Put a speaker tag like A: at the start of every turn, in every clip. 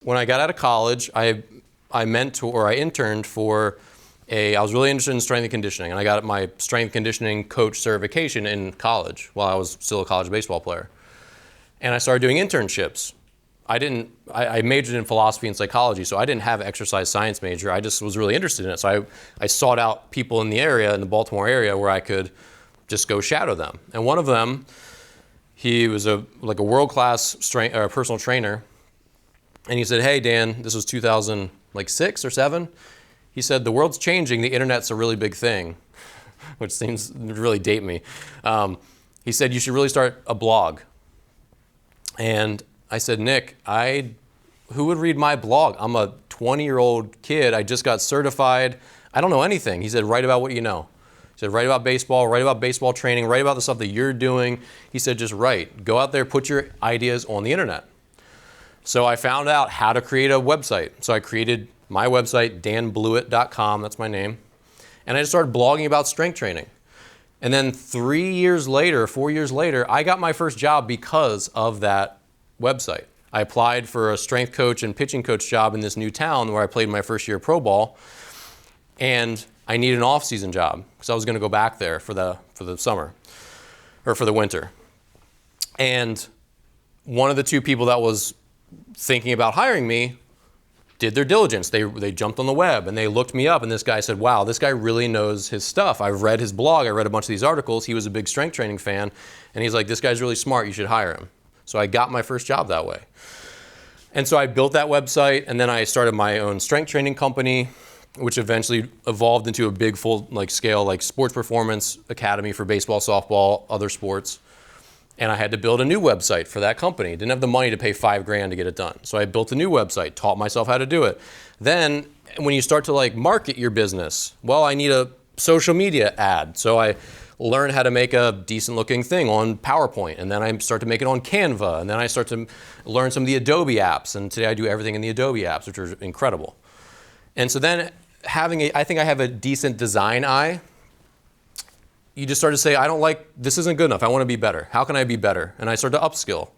A: When I got out of college, I interned for I was really interested in strength and conditioning, and I got my strength and conditioning coach certification in college while I was still a college baseball player. And I started doing internships. I majored in philosophy and psychology, so I didn't have an exercise science major. I just was really interested in it. So I sought out people in the area, in the Baltimore area, where I could just go shadow them. And one of them, he was a world-class personal trainer. And he said, "Hey, Dan," this was 2006 or 7. He said, "The world's changing. The internet's a really big thing," which seems to really date me. He said, "You should really start a blog." And I said, "Nick, who would read my blog? I'm a 20-year-old kid. I just got certified. I don't know anything." He said, "Write about what you know." He said, "Write about baseball training, write about the stuff that you're doing." He said, "Just write. Go out there, put your ideas on the internet." So I found out how to create a website. So I created my website, danblewett.com, that's my name. And I just started blogging about strength training. And then 4 years later, I got my first job because of that website. I applied for a strength coach and pitching coach job in this new town where I played my first year of pro ball. And I needed an off-season job because I was going to go back there for the summer, or for the winter. And one of the two people that was thinking about hiring me did their diligence. They jumped on the web and they looked me up, and this guy said, "Wow, this guy really knows his stuff. I've read his blog. I read a bunch of these articles." He was a big strength training fan, and he's like, "This guy's really smart. You should hire him." So I got my first job that way. And so I built that website, and then I started my own strength training company, which eventually evolved into a big full-scale sports performance academy for baseball, softball, other sports. And I had to build a new website for that company. Didn't have the money to pay $5,000 to get it done. So I built a new website, taught myself how to do it. Then when you start to market your business, well, I need a social media ad. So I learned how to make a decent looking thing on PowerPoint. And then I start to make it on Canva. And then I start to learn some of the Adobe apps. And today I do everything in the Adobe apps, which are incredible. And so then I think I have a decent design eye. You just start to say, this isn't good enough. I want to be better. How can I be better? And I start to upskill.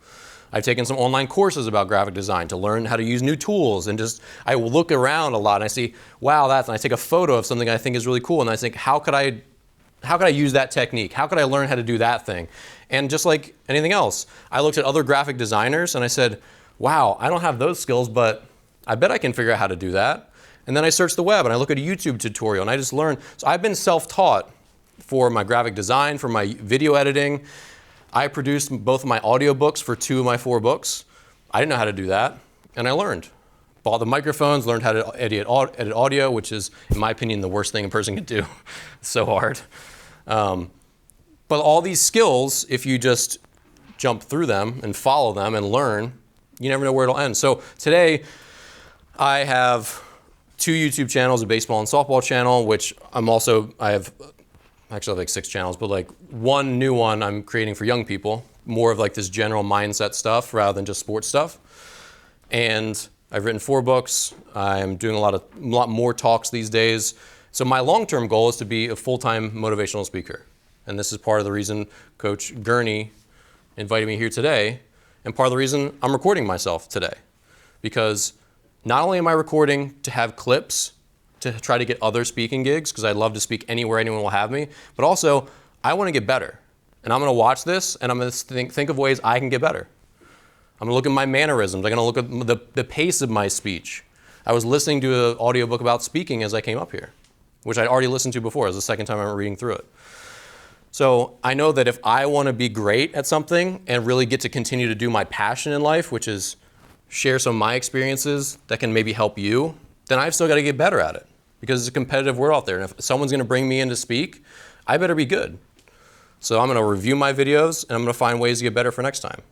A: I've taken some online courses about graphic design to learn how to use new tools, and I will look around a lot and I see, wow, and I take a photo of something I think is really cool, and I think, how could I use that technique? How could I learn how to do that thing? And just like anything else, I looked at other graphic designers and I said, wow, I don't have those skills, but I bet I can figure out how to do that. And then I search the web and I look at a YouTube tutorial and I just learn. So I've been self-taught for my graphic design, for my video editing. I produced both of my audiobooks for 2 of my 4 books. I didn't know how to do that, and I learned. Bought the microphones, learned how to edit audio, which is, in my opinion, the worst thing a person can do. It's so hard. But all these skills, if you just jump through them and follow them and learn, you never know where it'll end. So today, I have 2 YouTube channels, a baseball and softball channel, which I have 6 channels, but one new one I'm creating for young people, more of this general mindset stuff rather than just sports stuff. And I've written 4 books. I'm doing a lot more talks these days. So my long-term goal is to be a full-time motivational speaker. And this is part of the reason Coach Gurney invited me here today, and part of the reason I'm recording myself today. Because not only am I recording to have clips to try to get other speaking gigs, because I'd love to speak anywhere anyone will have me, but also I want to get better. And I'm going to watch this and I'm going to think of ways I can get better. I'm going to look at my mannerisms. I'm going to look at the pace of my speech. I was listening to an audiobook about speaking as I came up here, which I'd already listened to before. It was the second time I'm reading through it. So I know that if I want to be great at something and really get to continue to do my passion in life, which is share some of my experiences that can maybe help you, then I've still got to get better at it, because it's a competitive world out there. And if someone's going to bring me in to speak, I better be good. So I'm going to review my videos and I'm going to find ways to get better for next time.